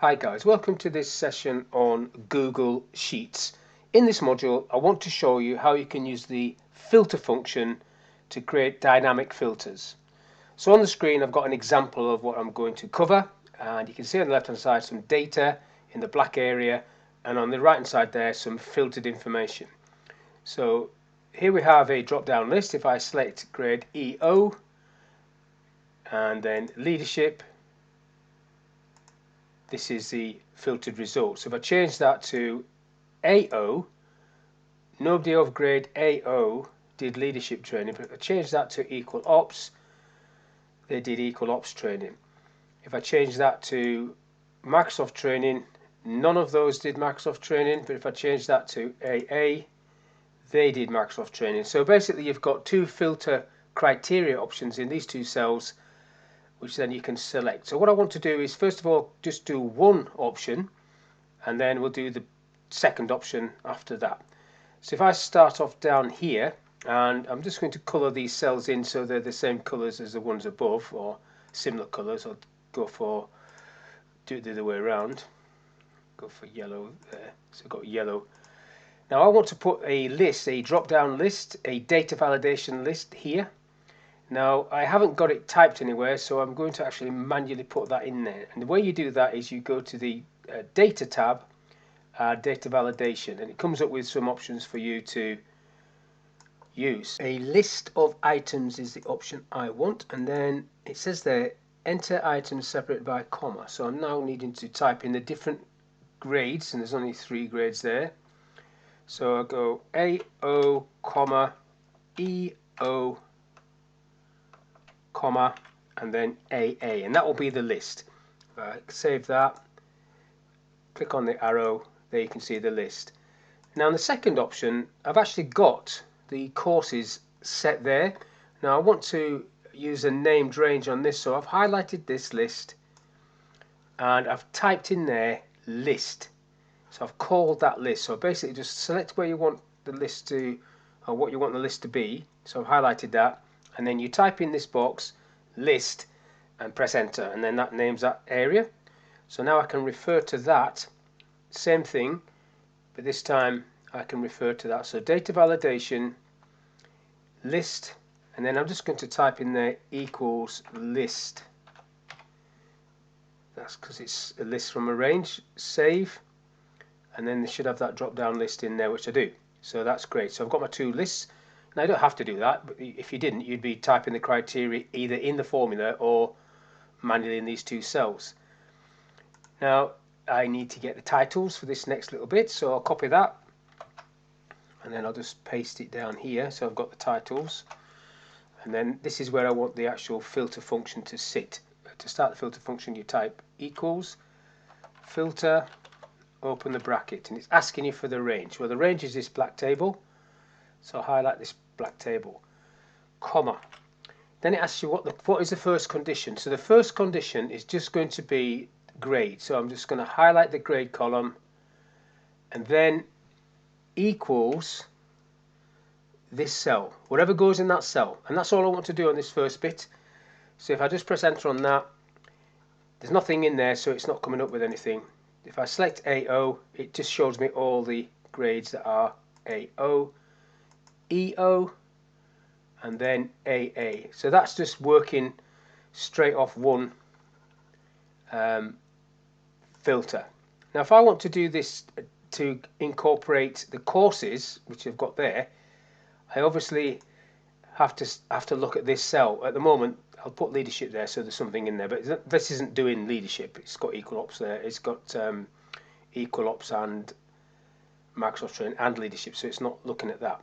Hi guys, welcome to this session on Google Sheets. In this module I want to show you how you can use the filter function to create dynamic filters. So on the screen I've got an example of what I'm going to cover, and you can see on the left hand side some data in the black area, and on the right hand side there some filtered information. So here we have a drop down list. If I select grade EO and then leadership, this is the filtered result. So if I change that to AO, nobody of grade AO did leadership training, but if I change that to equal ops, they did equal ops training. If I change that to Microsoft training, none of those did Microsoft training, but if I change that to AA, they did Microsoft training. So basically you've got two filter criteria options in these two cells, which then you can select. So what I want to do is first of all just do one option, and then we'll do the second option after that. So if I start off down here, and I'm just going to colour these cells in so they're the same colours as the ones above, or similar colours. I'll go for, do it the other way around, go for yellow there. So I've got yellow. Now I want to put a list, a drop down list, a data validation list here. Now I haven't got it typed anywhere, so I'm going to actually manually put that in there. And the way you do that is you go to the data tab, data validation, and it comes up with some options for you to use. A list of items is the option I want, and then it says there enter items separated by comma. So I'm now needing to type in the different grades, and there's only 3 grades there. So I'll go AO, comma, EO, comma, and then AA, and that will be the list. Save that, click on the arrow, there you can see the list. Now in the second option I've actually got the courses set there. Now I want to use a named range on this, so I've highlighted this list and I've typed in there list. So I've called that list. So basically just select where you want the list to, or what you want the list to be. So I've highlighted that, and then you type in this box list and press enter, and then that names that area. So now I can refer to that same thing, but this time I can refer to that. So data validation list, and then I'm just going to type in there equals list. That's because it's a list from a range. Save, and then they should have that drop down list in there, which I do. So that's great. So I've got my two lists. Now I don't have to do that, but if you didn't, you'd be typing the criteria either in the formula or manually in these two cells. Now I need to get the titles for this next little bit, so I'll copy that and then I'll just paste it down here. So I've got the titles, and then this is where I want the actual filter function to sit. To start the filter function, you type equals filter, open the bracket, and it's asking you for the range. Well, the range is this black table, so I'll highlight this black table, comma. Then it asks you what is the first condition. So the first condition is just going to be grade. So I'm just going to highlight the grade column, and then equals this cell, whatever goes in that cell, and that's all I want to do on this first bit. So if I just press enter on that, there's nothing in there, so it's not coming up with anything. If I select AO, it just shows me all the grades that are AO, EO, and then AA. So that's just working straight off one filter. Now if I want to do this to incorporate the courses, which I've got there, I obviously have to look at this cell. At the moment I'll put leadership there, so there's something in there, but this isn't doing leadership. It's got equal ops there, it's got equal ops and Microsoft training and leadership, so it's not looking at that.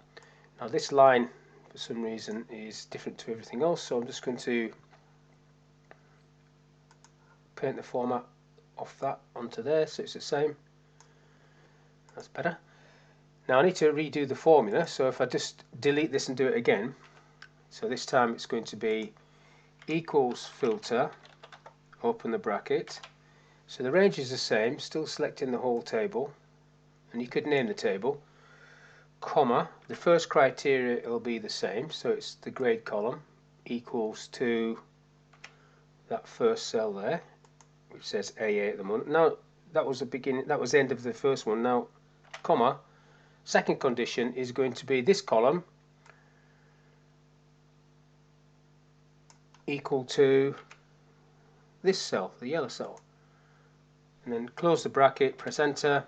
Now this line for some reason is different to everything else, so I'm just going to paint the format off that onto there so it's the same. That's better. Now I need to redo the formula, so if I just delete this and do it again, so this time it's going to be equals filter, open the bracket. So the range is the same, still selecting the whole table, and you could name the table, comma, the first criteria will be the same, so it's the grade column, equals to that first cell there, which says AA at the moment. Now that was the beginning, that was the end of the first one. Now, comma, second condition is going to be this column equal to this cell, the yellow cell. And then close the bracket, press enter.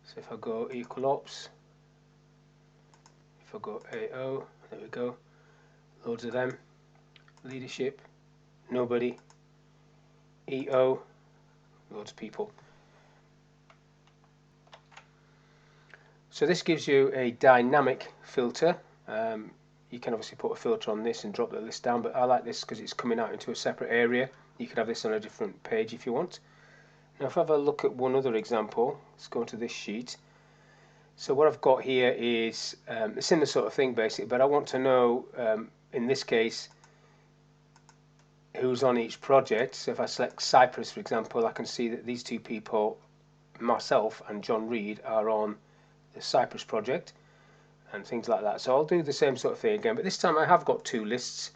So if I go equal ops, if I go AO, there we go, loads of them, leadership, nobody, EO, loads of people. So this gives you a dynamic filter. You can obviously put a filter on this and drop the list down, but I like this because it's coming out into a separate area. You could have this on a different page if you want. Now if I have a look at one other example, let's go to this sheet. So what I've got here is a similar sort of thing basically, but I want to know, in this case, who's on each project. So if I select Cyprus, for example, I can see that these two people, myself and John Reed, are on the Cyprus project and things like that. So I'll do the same sort of thing again, but this time I have got two lists.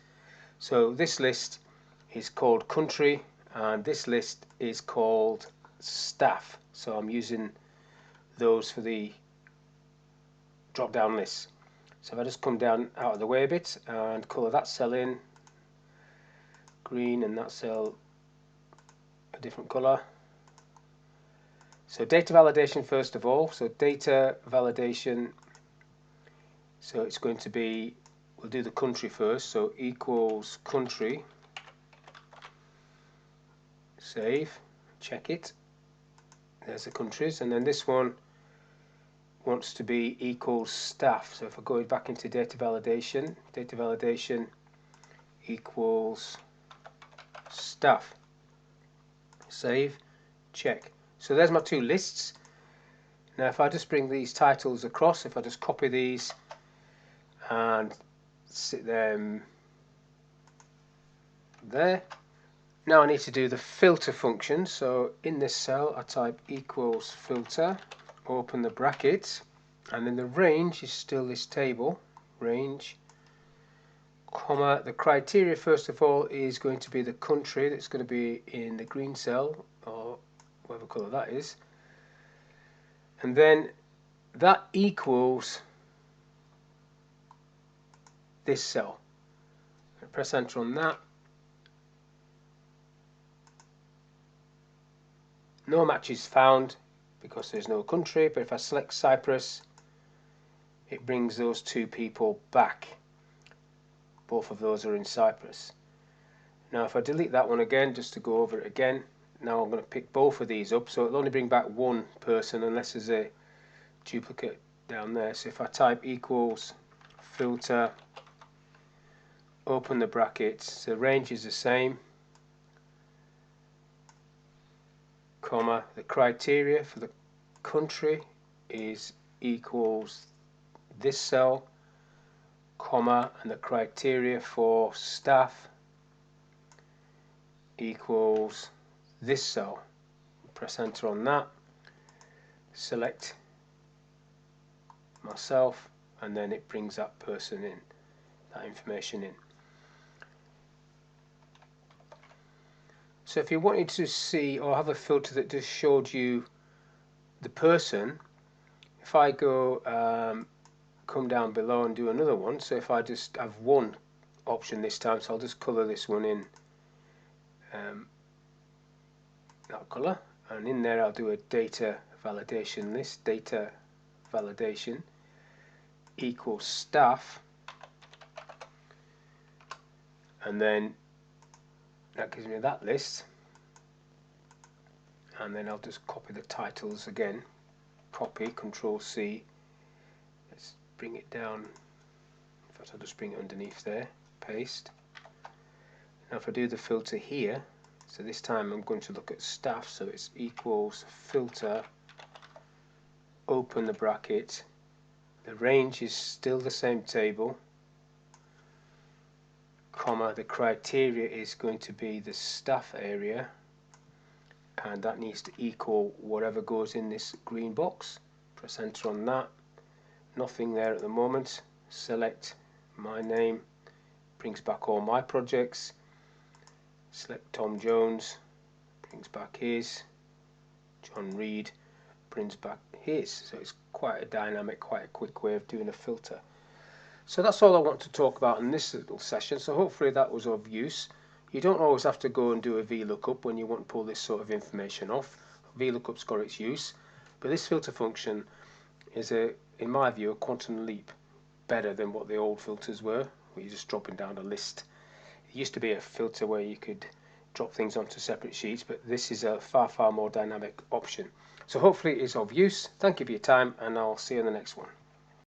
So this list is called country and this list is called staff. So I'm using those for the drop down lists. So if I just come down out of the way a bit and colour that cell in green and that cell a different colour. So data validation first of all. So data validation, so it's going to be, we'll do the country first, so equals country, save, check it, there's the countries, and then this one wants to be equals staff. So if I go back into data validation equals staff, save, check. So there's my two lists. Now if I just bring these titles across, if I just copy these and sit them there. Now I need to do the filter function. So in this cell I type equals filter, open the brackets, and then the range is still this table, range, comma, the criteria first of all is going to be the country that's going to be in the green cell, or whatever colour that is, and then that equals this cell. Press enter on that. No matches found because there's no country, but if I select Cyprus, it brings those two people back. Both of those are in Cyprus. Now if I delete that one again, just to go over it again, now I'm going to pick both of these up, so it'll only bring back one person unless there's a duplicate down there. So if I type equals filter, open the brackets, the range is the same, comma, the criteria for the country is equals this cell, comma, and the criteria for staff equals this cell. Press enter on that, select myself, and then it brings that person in, that information in. So if you wanted to see or have a filter that just showed you the person, if I go come down below and do another one, so if I just have one option this time, so I'll just colour this one in that colour, and in there I'll do a data validation list, data validation equals staff, and then that gives me that list, and then I'll just copy the titles again, copy, Control C, let's bring it down, in fact I'll just bring it underneath there, paste. Now if I do the filter here, so this time I'm going to look at staff, so it's equals filter, open the bracket, the range is still the same table, comma, the criteria is going to be the staff area, and that needs to equal whatever goes in this green box. Press enter on that, nothing there at the moment, select my name, brings back all my projects, select Tom Jones, brings back his. John Reed brings back his. So it's quite a dynamic, quite a quick way of doing a filter. So that's all I want to talk about in this little session. So hopefully that was of use. You don't always have to go and do a VLOOKUP when you want to pull this sort of information off. VLOOKUP's got its use, but this filter function is, in my view, a quantum leap better than what the old filters were, where you're just dropping down a list. It used to be a filter where you could drop things onto separate sheets, but this is a far more dynamic option. So hopefully it is of use. Thank you for your time, and I'll see you in the next one.